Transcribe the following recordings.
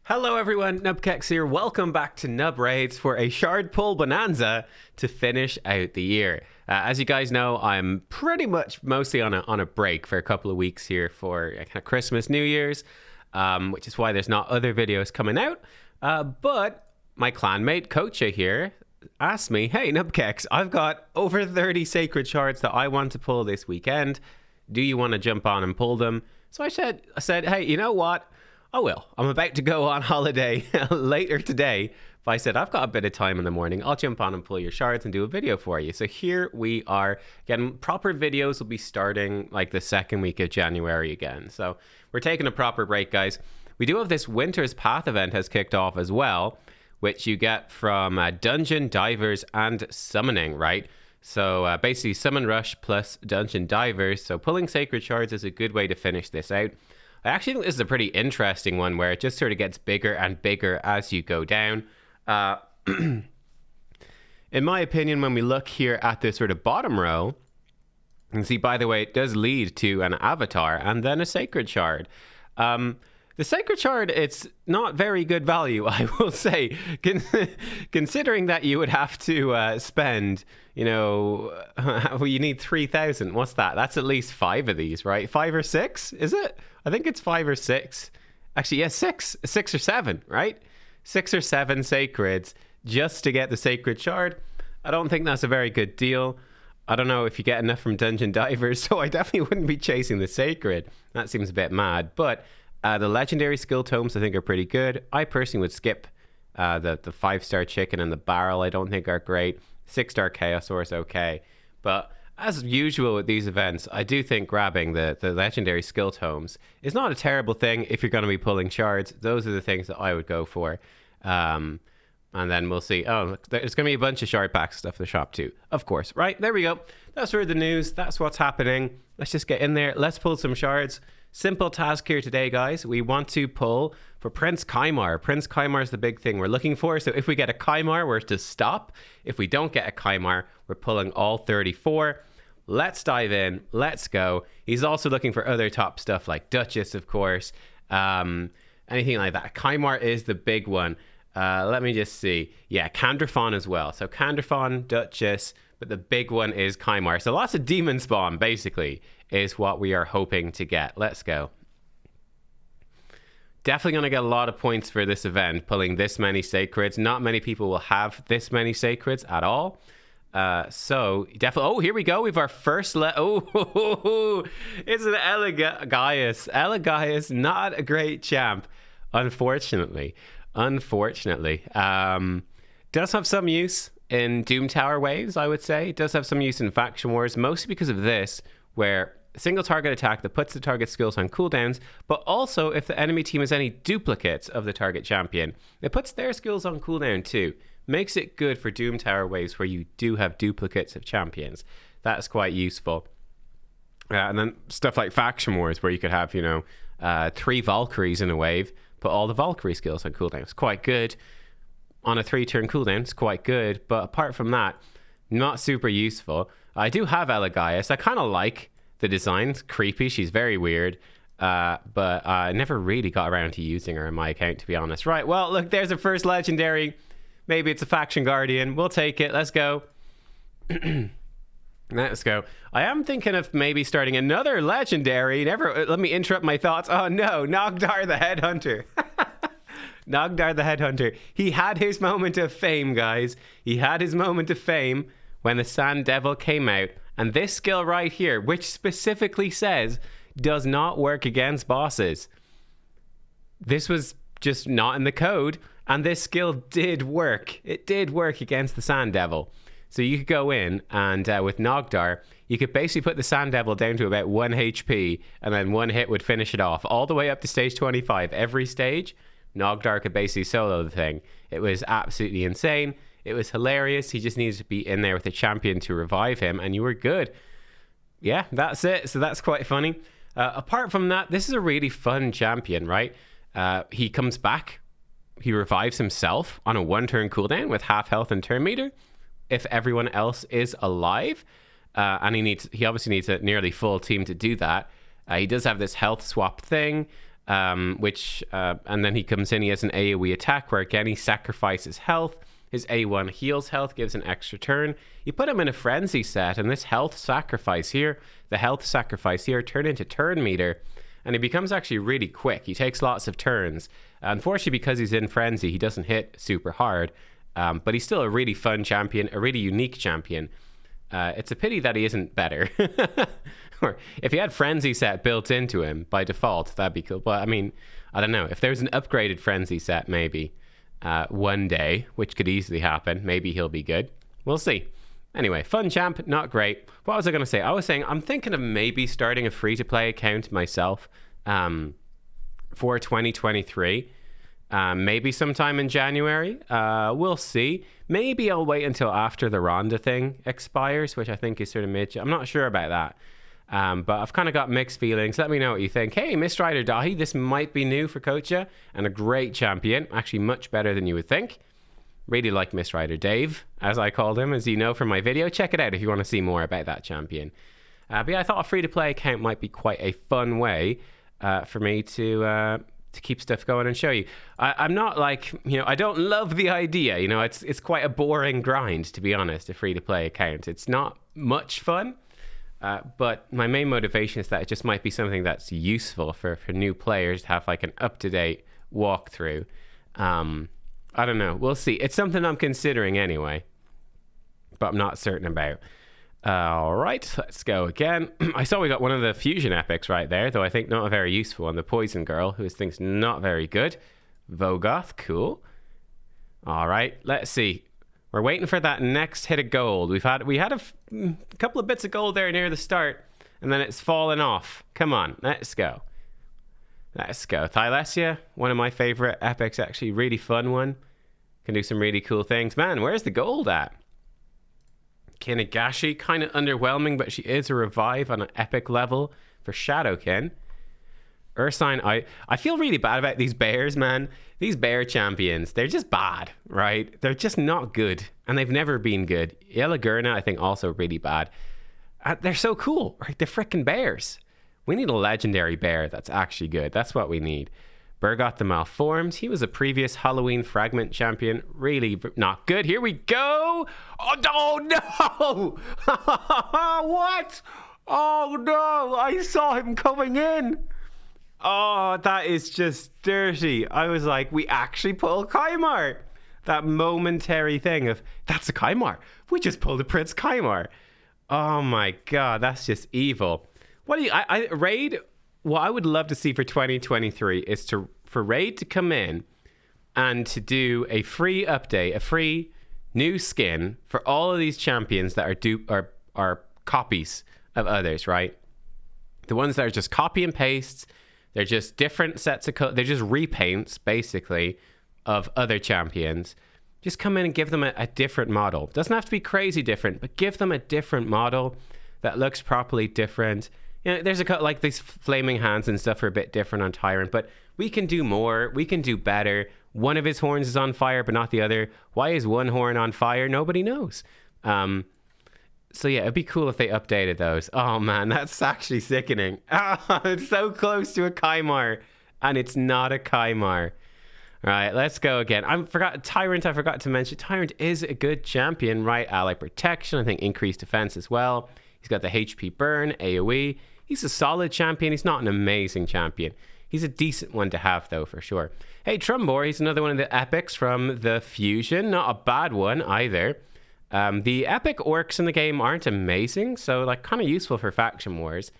Hello everyone, nubkeks here. Welcome back to Nub Raids for a shard pull bonanza to finish out the year. As you guys know, I'm pretty much mostly on a break for a couple of weeks here for kind of Christmas, New Year's, which is why there's not other videos coming out. But my clanmate Kocha here asked me, hey nubkeks, I've got over 30 sacred shards that I want to pull this weekend. Do you want to jump on and pull them? So I said, hey, you know what? I will. I'm about to go on holiday later today. But I said, I've got a bit of time in the morning. I'll jump on and pull your shards and do a video for you. So here we are. Again, proper videos will be starting like the second week of January again. So we're taking a proper break, guys. We do have this Winter's Path event has kicked off as well, which you get from Dungeon, Divers, and Summoning, right? So basically Summon Rush plus Dungeon Divers. So pulling Sacred Shards is a good way to finish this out. I actually think this is a pretty interesting one where it just sort of gets bigger and bigger as you go down. In my opinion, when we look here at this sort of bottom row, you can see, by the way, it does lead to an avatar and then a sacred shard. The sacred shard, it's not very good value, I will say, considering that you would have to spend, well, you need 3,000. What's that? That's at least 5 of these, right? 5 or 6, is it? I think it's 5 or 6. Actually, yeah, 6 or 7, right? 6 or 7 sacreds just to get the sacred shard. I don't think that's a very good deal. I don't know if you get enough from Dungeon Divers, so I definitely wouldn't be chasing the sacred. That seems a bit mad, but the legendary skill tomes I think are pretty good. I personally would skip the 5-star chicken and the barrel. I don't think are great. 6-star Chaosaur is okay, but as usual with these events, I do think grabbing the legendary skill tomes is not a terrible thing if you're going to be pulling shards. Those are the things that I would go for. And then we'll see. Oh, look, there's going to be a bunch of shard packs stuff in the shop too. Of course, right? There we go. That's sort of the news. That's what's happening. Let's just get in there. Let's pull some shards. Simple task here today, guys. We want to pull for Prince Kymar. Prince Kymar is the big thing we're looking for. So if we get a Kymar, we're to stop. If we don't get a Kymar, we're pulling all 34. Let's dive in. Let's go. He's also looking for other top stuff like Duchess, of course. Anything like that. Kymar is the big one. Let me just see. Yeah, Candrafon as well. So Candrafon, Duchess, but the big one is Kymar. So lots of demon spawn, basically, is what we are hoping to get. Let's go. Definitely going to get a lot of points for this event, pulling this many sacreds. Not many people will have this many sacreds at all. So definitely, oh, here we go. We've our first it's an Elegaius. Elegaius, not a great champ, unfortunately. Does have some use in Doom Tower waves, I would say. Does have some use in Faction Wars, mostly because of this, where a single target attack that puts the target skills on cooldowns, but also if the enemy team has any duplicates of the target champion, it puts their skills on cooldown too. Makes it good for Doom Tower waves where you do have duplicates of champions. That's quite useful. And then stuff like Faction Wars where you could have, 3 Valkyries in a wave, put all the Valkyrie skills on cooldown. It's quite good. On a 3-turn cooldown, it's quite good. But apart from that, not super useful. I do have Elegaius. I kind of like the design. It's creepy. She's very weird. But I never really got around to using her in my account, to be honest. Right, well, look, there's a first legendary. Maybe it's a Faction Guardian. We'll take it. Let's go. Let's go. I am thinking of maybe starting another legendary. Let me interrupt my thoughts. Oh no, Nogdar the Headhunter. Nogdar the Headhunter. He had his moment of fame, guys. He had his moment of fame when the Sand Devil came out. And this skill right here, which specifically says does not work against bosses. This was just not in the code. And this skill did work. It did work against the Sand Devil. So you could go in and with Nogdar, you could basically put the Sand Devil down to about 1 HP and then one hit would finish it off all the way up to stage 25. Every stage, Nogdar could basically solo the thing. It was absolutely insane. It was hilarious. He just needed to be in there with a champion to revive him and you were good. Yeah, that's it. So that's quite funny. Apart from that, this is a really fun champion, right? He comes back. He revives himself on a 1-turn cooldown with half health and turn meter if everyone else is alive. And he obviously needs a nearly full team to do that. He does have this health swap thing. which and then he comes in, he has an AoE attack where again he sacrifices health. His A1 heals health, gives an extra turn. You put him in a frenzy set, and this health sacrifice here, turn into turn meter, and he becomes actually really quick. He takes lots of turns. Unfortunately, because he's in frenzy, he doesn't hit super hard, but he's still a really fun champion, a really unique champion. It's a pity that he isn't better. Or if he had frenzy set built into him by default, that'd be cool. But I mean, I don't know. If there's an upgraded frenzy set, maybe one day, which could easily happen, maybe he'll be good. We'll see. Anyway, fun champ, not great. What was I going to say? I was saying I'm thinking of maybe starting a free-to-play account myself for 2023. Maybe sometime in January. We'll see. Maybe I'll wait until after the Ronda thing expires, which I think is sort of mid. I'm not sure about that. But I've kind of got mixed feelings. Let me know what you think. Hey, Mist Rider Dahi, this might be new for Kocha and a great champion. Actually, much better than you would think. Really like Mist Rider Dave, as I called him, as you know from my video. Check it out if you want to see more about that champion. But yeah, I thought a free-to-play account might be quite a fun way for me to keep stuff going and show you. I'm not like, I don't love the idea. It's quite a boring grind, to be honest, a free-to-play account. It's not much fun. But my main motivation is that it just might be something that's useful for new players to have like an up-to-date walkthrough. I don't know. We'll see. It's something I'm considering anyway, but I'm not certain about. All right, let's go again. I saw we got one of the fusion epics right there, though I think not a very useful one. The Poison Girl, who thinks not very good. Vogoth, cool. All right, let's see. We're waiting for that next hit of gold. We had a couple of bits of gold there near the start, and then it's fallen off. Come on, let's go. Let's go. Thylesia, one of my favorite epics, actually. Really fun one. Can do some really cool things. Man, where's the gold at? Kinagashi, kind of underwhelming, but she is a revive on an epic level for Shadowkin. Ursine, I feel really bad about these bears, man. These bear champions, they're just bad, right? They're just not good, and they've never been good. Yelagurna, I think, also really bad. They're so cool, right? They're freaking bears. We need a legendary bear that's actually good. That's what we need. Burgot the Malformed. He was a previous Halloween Fragment champion. Really not good. Here we go. Oh, no! What? Oh, no! I saw him coming in. Oh, that is just dirty. I was like, we actually pulled Kaimar. That momentary thing of, that's a Kaimar. We just pulled a Prince Kaimar. Oh my God, that's just evil. What do you, Raid, what I would love to see for 2023 is for Raid to come in and to do a free update, a free new skin for all of these champions that are copies of others, right? The ones that are just copy and pastes. They're just different sets of they're just repaints, basically, of other champions. Just come in and give them a different model. Doesn't have to be crazy different, but give them a different model that looks properly different. There's like these flaming hands and stuff are a bit different on Tyrant, but we can do more. We can do better. One of his horns is on fire, but not the other. Why is one horn on fire? Nobody knows. So yeah, it'd be cool if they updated those. Oh man, that's actually sickening. It's so close to a Kaimar, and it's not a Kaimar. All right, let's go again. Tyrant, I forgot to mention. Tyrant is a good champion, right? Ally protection, I think increased defense as well. He's got the HP burn, AoE. He's a solid champion. He's not an amazing champion. He's a decent one to have, though, for sure. Hey, Trumbor, he's another one of the epics from the Fusion. Not a bad one either. The epic orcs in the game aren't amazing, so like kind of useful for faction wars.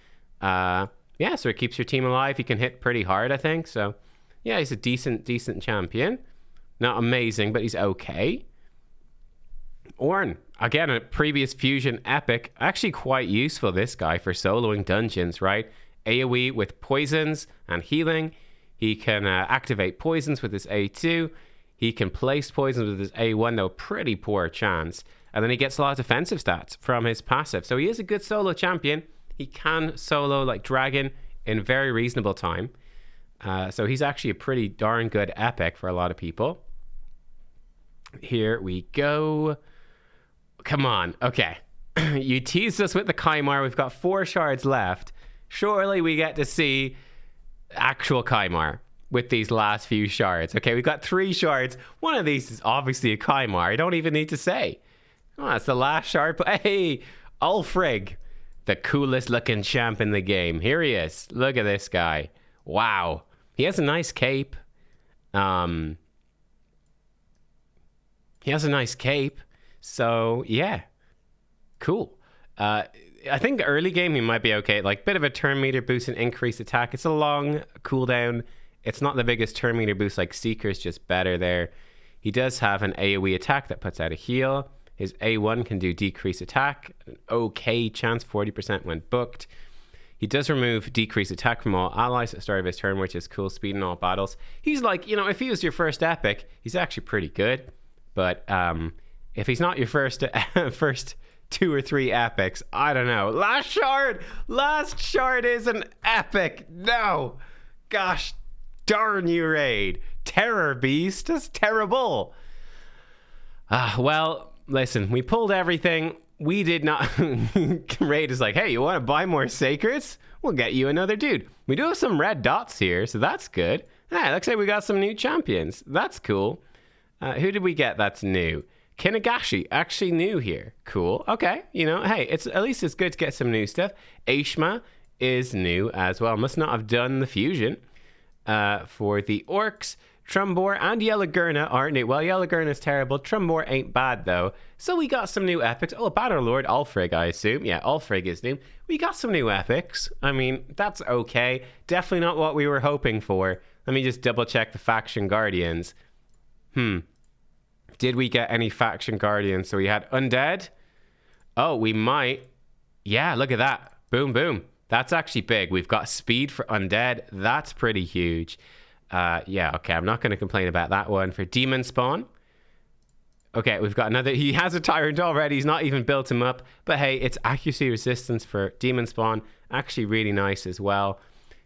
So it keeps your team alive. He can hit pretty hard, I think. So yeah, he's a decent champion. Not amazing, but he's okay. Ornn, again, a previous Fusion epic. Actually quite useful, this guy, for soloing dungeons, right? AoE with poisons and healing. He can activate poisons with his A2. He can place poisons with his A1, though pretty poor chance. And then he gets a lot of defensive stats from his passive. So he is a good solo champion. He can solo like Dragon in very reasonable time. So he's actually a pretty darn good epic for a lot of people. Here we go. Come on. Okay. You teased us with the Kaimar. We've got 4 shards left. Surely we get to see actual Kaimar with these last few shards. Okay, we've got 3 shards. One of these is obviously a Kaimar. I don't even need to say. Oh, that's the last shard. But hey, Ulfrig, the coolest looking champ in the game. Here he is. Look at this guy. Wow. He has a nice cape. He has a nice cape. So, yeah. Cool. I think early game he might be okay. Like, bit of a turn meter boost and increased attack. It's a long cooldown. It's not the biggest turn meter boost like Seeker's, just better there. He does have an AoE attack that puts out a heal. His A1 can do decreased attack. An okay chance, 40% when booked. He does remove decreased attack from all allies at the start of his turn, which is cool. Speed in all battles. He's like, you know, if he was your first epic, he's actually pretty good. But if he's not your first 2 or 3 epics, I don't know. Last shard is an epic. No, gosh darn you, Raid. Terror Beast is terrible. Well, listen, we pulled everything. We did not. Raid is like, hey, you want to buy more sacreds? We'll get you another dude. We do have some red dots here, so that's good. Hey, looks like we got some new champions. That's cool. Who did we get that's new? Kinagashi, actually new here. Cool. Okay, you know, hey, at least it's good to get some new stuff. Aishma is new as well. Must not have done the fusion. For the orcs, Trumbor and Yellowgurna are new. Well, Yellowgurna's terrible. Trumbor ain't bad, though. So we got some new epics. Oh, Bannerlord Ulfrig, I assume. Yeah, Ulfrig is new. We got some new epics. I mean, that's okay. Definitely not what we were hoping for. Let me just double check the Faction Guardians. Did we get any Faction Guardians? So we had Undead. Oh, we might. Yeah, look at that. Boom, boom. That's actually big. We've got speed for Undead. That's pretty huge. Yeah, okay. I'm not going to complain about that one. For Demon Spawn. Okay, we've got another. He has a Tyrant already. He's not even built him up. But hey, it's accuracy resistance for Demon Spawn. Actually really nice as well.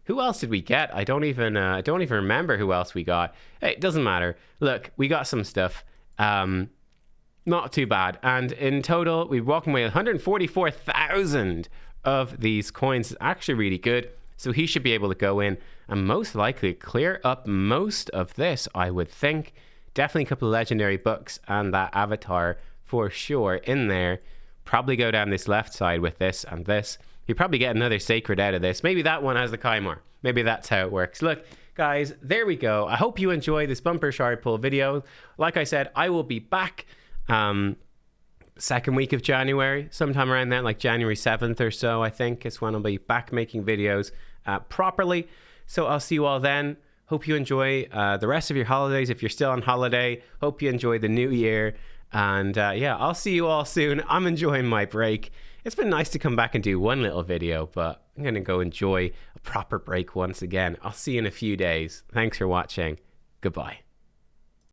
Who else did we get? I don't even remember who else we got. Hey, it doesn't matter. Look, we got some stuff. Not too bad. And in total, we're walking away with 144,000 of these coins. Is actually really good. So he should be able to go in and most likely clear up most of this, I would think. Definitely a couple of legendary books and that avatar for sure in there. Probably go down this left side with this and this. You probably get another sacred out of this. Maybe that one has the Kaimar. Maybe that's how it works. Look, guys, there we go. I hope you enjoy this bumper shard pull video. Like I said, I will be back second week of January, sometime around then, like January 7th or so, I think is when I'll be back making videos properly. So I'll see you all then. Hope you enjoy the rest of your holidays. If you're still on holiday, hope you enjoy the new year. And yeah, I'll see you all soon. I'm enjoying my break. It's been nice to come back and do one little video, but I'm going to go enjoy a proper break once again. I'll see you in a few days. Thanks for watching. Goodbye.